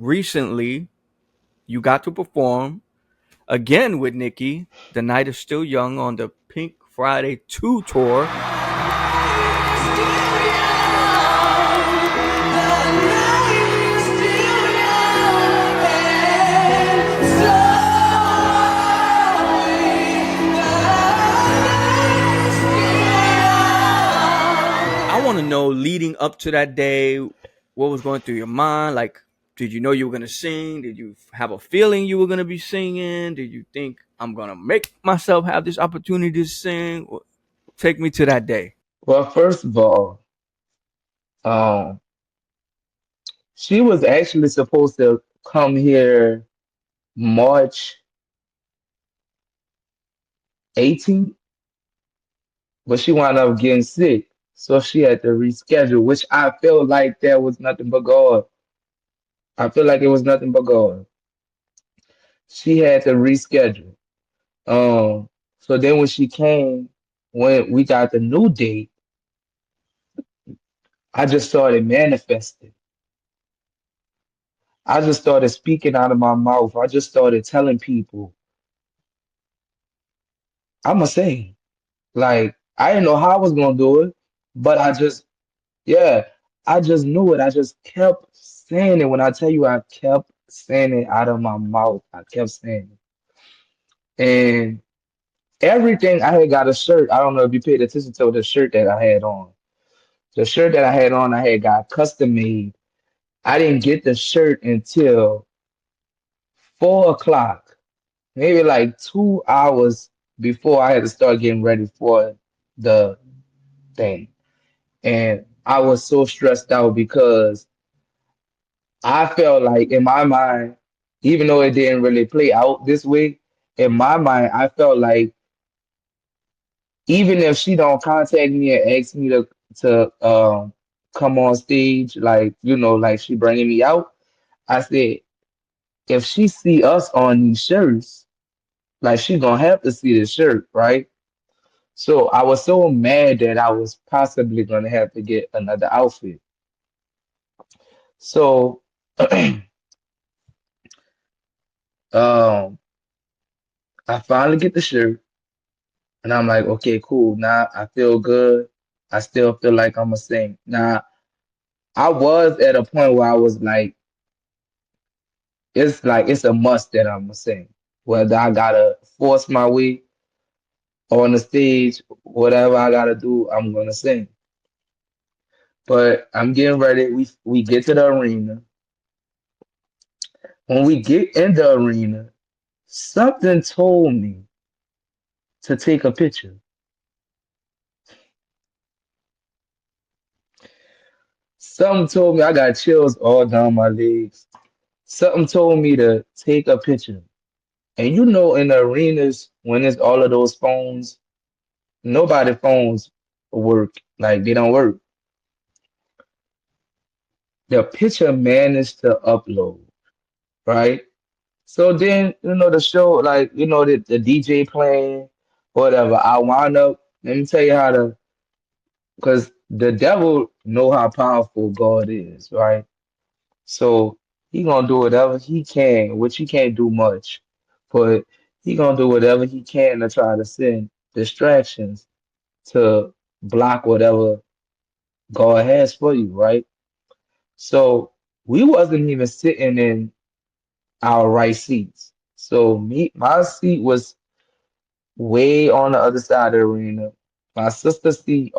recently you got to perform again with Nicki. The Night is Still Young on the Pink Friday 2 tour. I want to know, leading up to that day, what was going through your mind? Like, did you know you were going to sing? Did you have a feeling you were going to be singing? Did you think, I'm going to make myself have this opportunity to sing? Take me to that day. Well, first of all, um, she was actually supposed to come here March 18th, but she wound up getting sick. So she had to reschedule, which I feel like that was nothing but God. I feel like it was nothing but God. She had to reschedule. So then when she came, when we got the new date, I just started manifesting. I just started speaking out of my mouth. I just started telling people, I'ma sing. Like I didn't know how I was gonna do it, but yeah, I just knew it. I just kept saying it. When I tell you I kept saying it out of my mouth, I kept saying it. And everything I had got a shirt. I don't know if you paid attention to the shirt that I had on. The shirt that I had on, I had got custom made. I didn't get the shirt until 4 o'clock, maybe like 2 hours before I had to start getting ready for the thing. And I was so stressed out because I felt like in my mind, even though it didn't really play out this way, in my mind, I felt like even if she don't contact me and ask me to come on stage, like like she bringing me out, I said if she see us on these shirts, like she gonna have to see the shirt, right? So I was so mad that I was possibly gonna have to get another outfit. So um I finally get the shirt and I'm like, okay, cool. Now I feel good. I still feel like I'm gonna sing. Now I was at a point where I was like it's a must that I'm gonna sing. Whether I gotta force my way on the stage, whatever I gotta do, I'm gonna sing. But I'm getting ready. We get to the arena. When we get in the arena, something told me to take a picture. Something told me I got chills all down my legs. Something told me to take a picture. And in the arenas, when it's all of those phones, nobody phones work. Like they don't work. The picture managed to upload, right? So then, the show, like, the DJ playing, whatever. I wound up, let me tell you how to, because the devil know how powerful God is, right? So he gonna do whatever he can, which he can't do much, but he gonna do whatever he can to try to send distractions to block whatever God has for you, right? So we wasn't even sitting in our right seats. So my seat was way on the other side of the arena. My sister seat,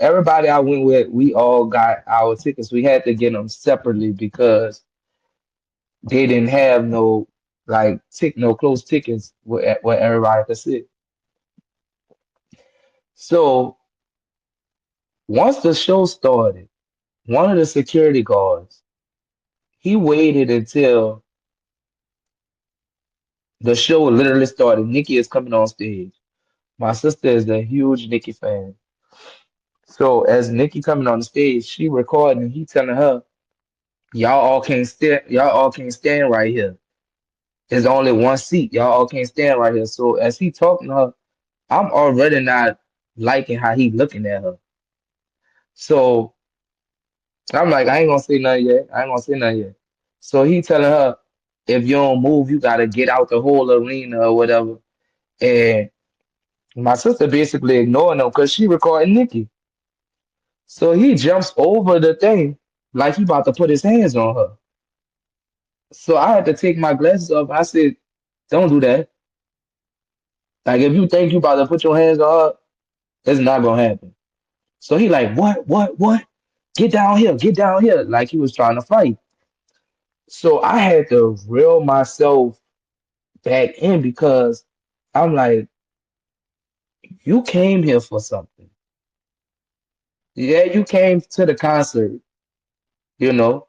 everybody I went with, we all got our tickets. We had to get them separately because they didn't have no close tickets where everybody could sit. So once the show started, one of the security guards, he waited until the show literally started. Nikki is coming on stage. My sister is a huge Nicki fan. So as Nikki coming on the stage, she recording and he telling her, y'all all can't stand right here. There's only one seat. Y'all all can't stand right here. So as he talking to her, I'm already not liking how he looking at her. So I'm like, I ain't gonna say nothing yet. I ain't gonna say nothing yet. So he telling her, if you don't move, you gotta get out the whole arena or whatever. And my sister basically ignoring him because she recording Nicki. So he jumps over the thing like he about to put his hands on her. So I had to take my glasses off. I said, don't do that. Like if you think you about to put your hands on her, it's not gonna happen. So he like, what? Get down here, get down here. Like he was trying to fight. So I had to reel myself back in because I'm like, you came here for something. Yeah, you came to the concert, you know,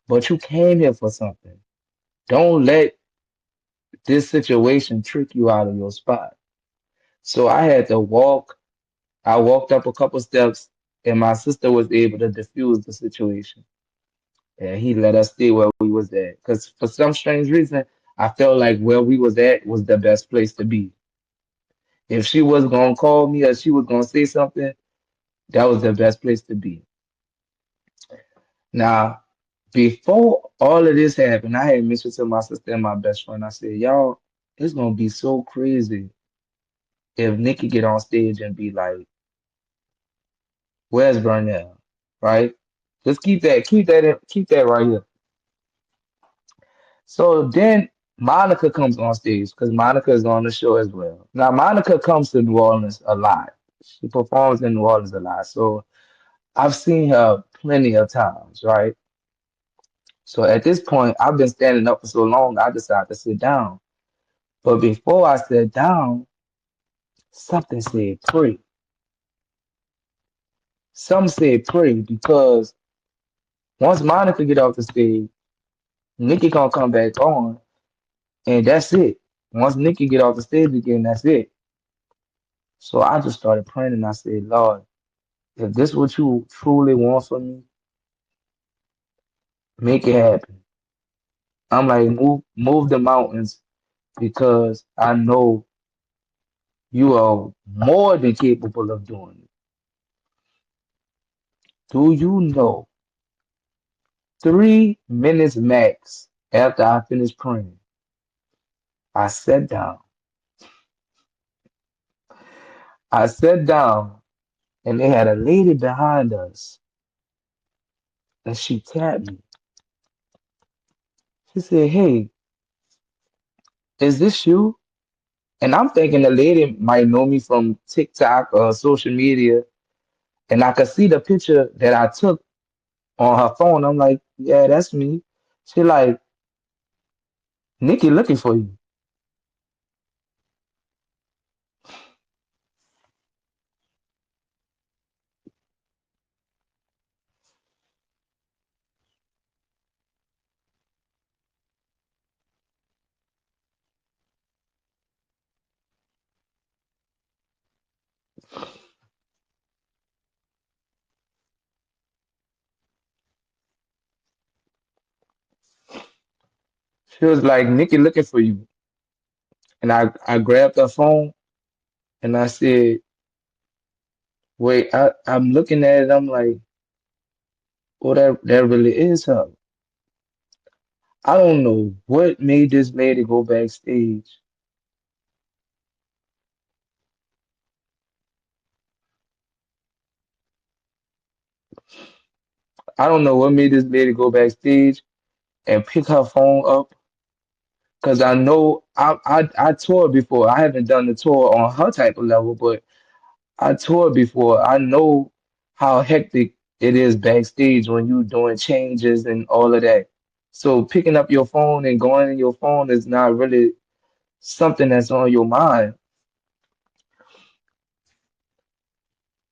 but you came here for something. Don't let this situation trick you out of your spot. So I had to walk. I walked up a couple steps, and my sister was able to diffuse the situation. And he let us stay where we was at. Because for some strange reason, I felt like where we was at was the best place to be. If she was gonna call me or she was gonna say something, that was the best place to be. Now, before all of this happened, I had mentioned to my sister and my best friend, I said, y'all, it's gonna be so crazy if Nicki get on stage and be like, where's Burnell? Right? Just keep that right here. So then Monica comes on stage because Monica is on the show as well. Now Monica comes to New Orleans a lot. She performs in New Orleans a lot. So I've seen her plenty of times, right? So at this point, I've been standing up for so long, I decided to sit down. But before I sat down, something said pray. Some said pray because once Monica get off the stage, Nikki gonna come back on, and that's it. Once Nikki get off the stage again, that's it. So I just started praying and I said, Lord, if this what you truly want from me, make it happen. I'm like, move the mountains because I know you are more than capable of doing it. Do you know 3 minutes max after I finished praying, I sat down. I sat down and they had a lady behind us and she tapped me. She said, hey, is this you? And I'm thinking the lady might know me from TikTok or social media. And I could see the picture that I took on her phone. I'm like, yeah, that's me. She like, Nikki looking for you. She was like, Nikki looking for you. And I grabbed her phone and I said, wait, I'm looking at it. I'm like, oh, that really is her. I don't know what made this lady go backstage. I don't know what made this lady go backstage and pick her phone up because I know I toured before. I haven't done the tour on her type of level, but I toured before. I know how hectic it is backstage when you doing changes and all of that. So picking up your phone and going in your phone is not really something that's on your mind.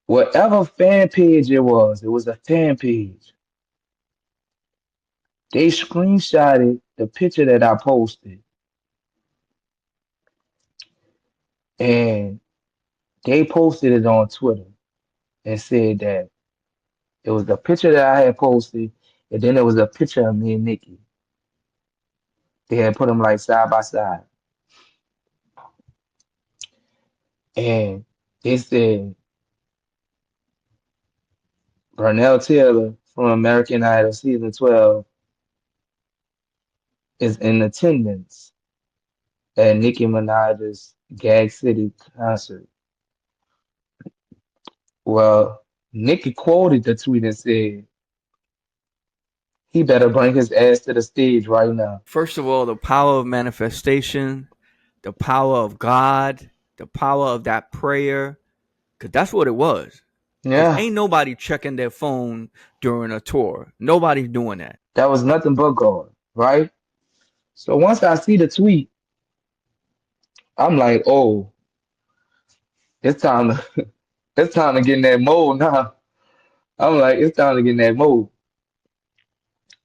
Whatever fan page it was a fan page. They screenshotted the picture that I posted and they posted it on Twitter and said that it was the picture that I had posted and then it was a picture of me and Nikki. They had put them like side by side. And they said Burnell Taylor from American Idol season 12 is in attendance at Nicki Minaj's Gag City concert. Well, Nicki quoted the tweet and said, he better bring his ass to the stage right now. First of all, the power of manifestation, the power of God, the power of that prayer, because that's what it was. Because Yeah, ain't nobody checking their phone during a tour. Nobody's doing that. that was nothing but God, right? So once I see the tweet, I'm like, oh, it's time to it's time to get in that mode now. I'm like, it's time to get in that mode.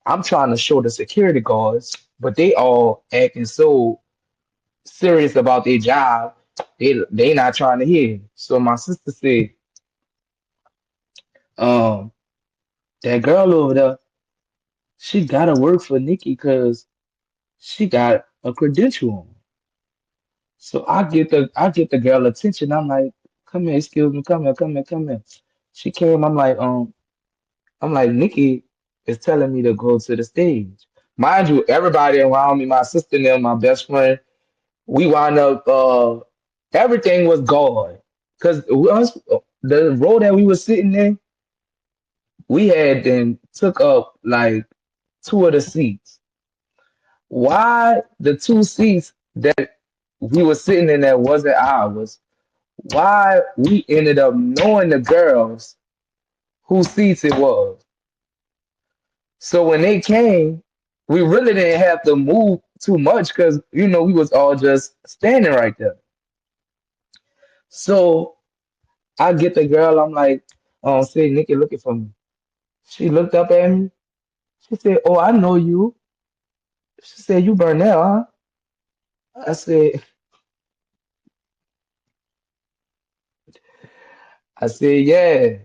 I'm trying to show the security guards, but they all acting so serious about their job. They not trying to hear. So my sister said, um, that girl over there, she gotta work for Nikki because she got a credential on. So I get the girl attention. I'm like, come here, excuse me, come here, come here, come here. She came, I'm like, Nikki is telling me to go to the stage. Mind you, everybody around me, my sister and them, my best friend, we wound up everything was gone. Cause us the row that we were sitting in, we had then took up like two of the seats. Why the two seats that we were sitting in that wasn't ours? Why we ended up knowing the girls whose seats it was. So when they came, we really didn't have to move too much because we was all just standing right there. So I get the girl, I'm like, say Nikki looking for me. She looked up at me. She said, oh, I know you. She said, you Burnell, huh? I said, yeah.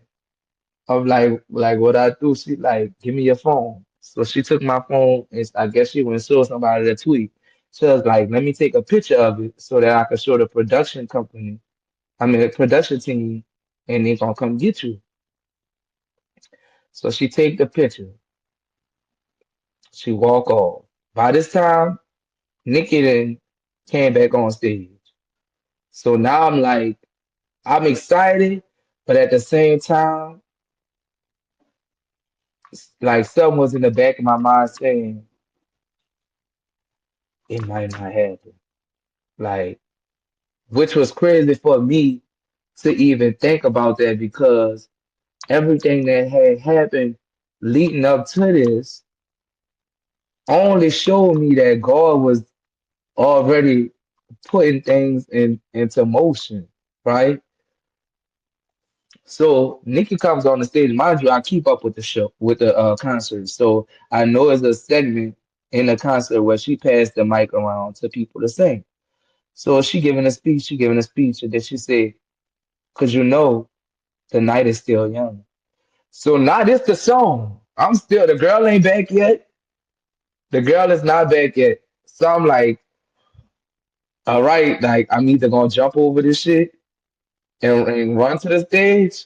I'm like what I do. She like, give me your phone. So she took my phone and I guess she went and showed somebody the tweet. She was like, let me take a picture of it so that I can show the production company. I mean, the production team, and they gonna come get you. So she take the picture. She walk off. By this time, Nikki then came back on stage. So now I'm like, I'm excited, but at the same time, like something was in the back of my mind saying it might not happen. Like, which was crazy for me to even think about that because everything that had happened leading up to this only showed me that God was already putting things into motion, right? So Nikki comes on the stage. Mind you, I keep up with the show, with the concert. So I know it's a segment in the concert where she passed the mic around to people to sing. So she giving a speech, and then she said, "Cause the night is still young." So now this the song. The girl ain't back yet. The girl is not back yet. So I'm like, all right, like I'm either gonna jump over this shit and run to the stage,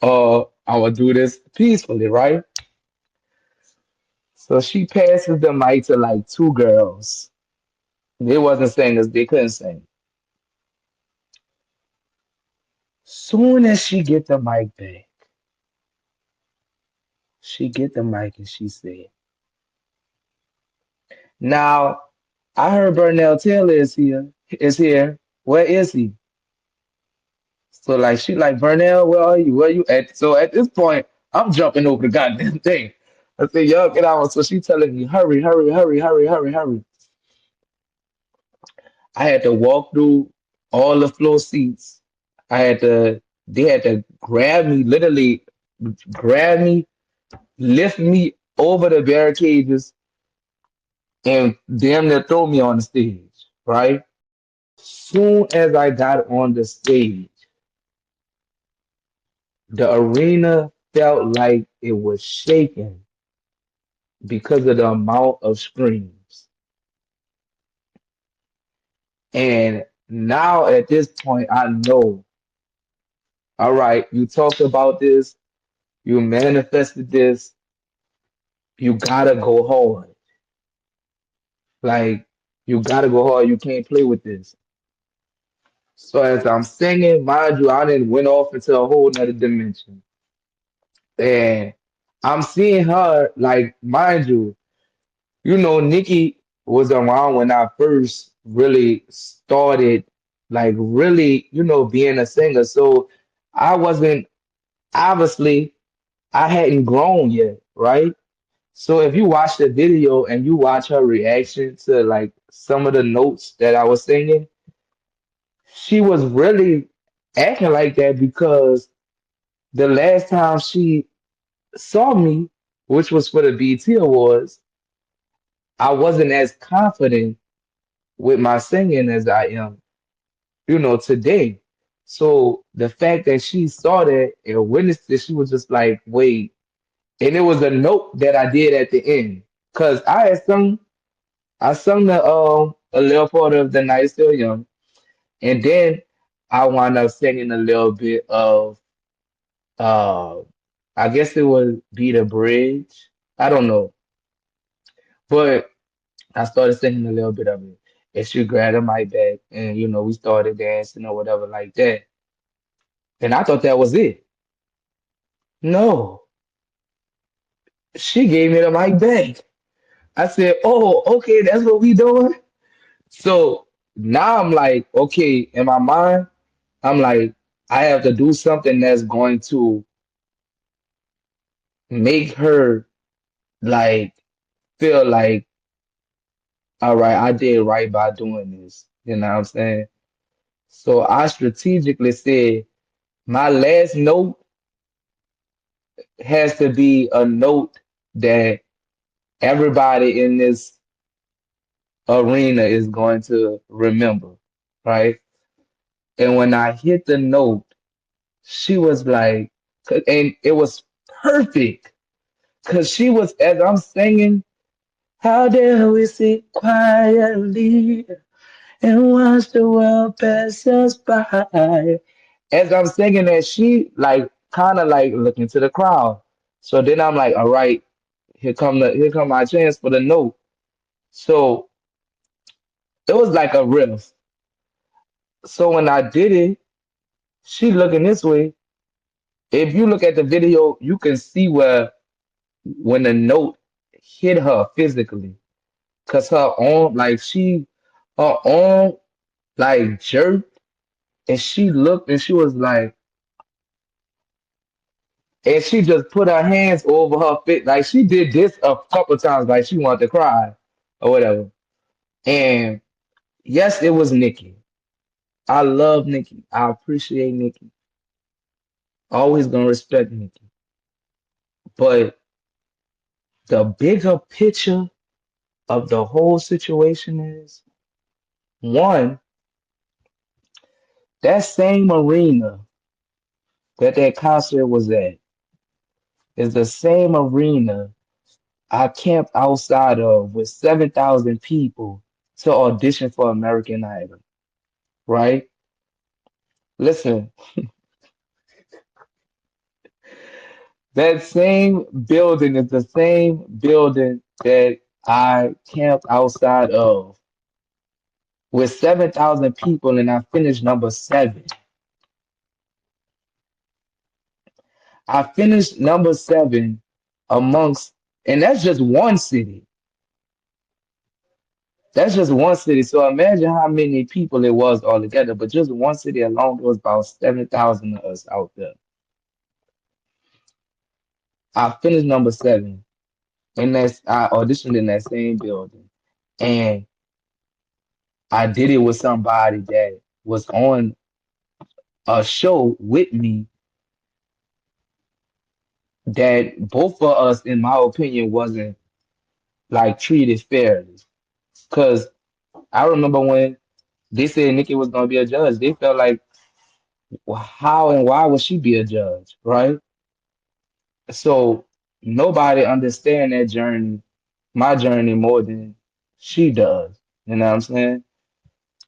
or I will do this peacefully, right? So she passes the mic to like two girls. They wasn't singers, they couldn't sing. Soon as she get the mic and she said, now I heard Burnell Taylor is here. Where is he? So like she like Burnell, where are you? Where you at? So at this point, I'm jumping over the goddamn thing. I said, yo, get out. So she telling me, hurry, hurry, hurry, hurry, hurry, hurry. I had to walk through all the floor seats. They had to grab me, literally grab me, lift me over the barricades, and damn near throw me on the stage, right? Soon as I got on the stage, the arena felt like it was shaking because of the amount of screams. And now at this point, I know, all right, you talked about this, you manifested this, you gotta go hard. Like you gotta go hard. You can't play with this. So as I'm singing, mind you, I didn't went off into a whole nother dimension. And I'm seeing her, like, mind you, Nicki was around when I first really started, like, really, being a singer. So I wasn't, obviously, I hadn't grown yet, right? So if you watch the video and you watch her reaction to, like, some of the notes that I was singing, she was really acting like that because the last time she saw me, which was for the BT Awards, I wasn't as confident with my singing as I am, today. So the fact that she saw that and witnessed it, she was just like, wait. And it was a note that I did at the end. Cause I sung a little part of The Night Is Still Young. And then I wound up singing a little bit of uh I guess it would be the bridge. I don't know. But I started singing a little bit of it. And she grabbed my back and we started dancing or whatever like that. And I thought that was it. No, she gave me the mic back. I said, "Oh, okay, that's what we doing." So now I'm like, okay, in my mind, I'm like, I have to do something that's going to make her like feel like, all right, I did right by doing this. You know what I'm saying? So I strategically said my last note has to be a note that everybody in this arena is going to remember, right? And when I hit the note, she was like, and it was perfect because she was, as I'm singing, how dare we sit quietly and watch the world pass us by. As I'm singing that, she like kind of like looking to the crowd. So then I'm like, all right, here come my chance for the note. So it was like a riff. So when I did it, she looking this way. If you look at the video, you can see where when the note hit her physically, cause her arm, like her arm, like jerked, and she looked and she was like, and she just put her hands over her face, like she did this a couple times, like she wanted to cry or whatever. And yes, it was Nicki. I love Nicki. I appreciate Nicki. Always gonna respect Nicki. But the bigger picture of the whole situation is one, that same arena that concert was at is the same arena I camped outside of with 7,000 people to audition for American Idol, right? Listen, that same building is the same building that I camped outside of with 7,000 people and I finished number seven. I finished number seven amongst, and that's just one city. That's just one city. So imagine how many people it was altogether. But just one city alone, there was about 7,000 of us out there. I finished number seven, and I auditioned in that same building, and I did it with somebody that was on a show with me that both of us, in my opinion, wasn't like treated fairly. Cause I remember when they said Nikki was gonna be a judge, they felt like, well, how and why would she be a judge, right? So nobody understand that journey, my journey more than she does. You know what I'm saying?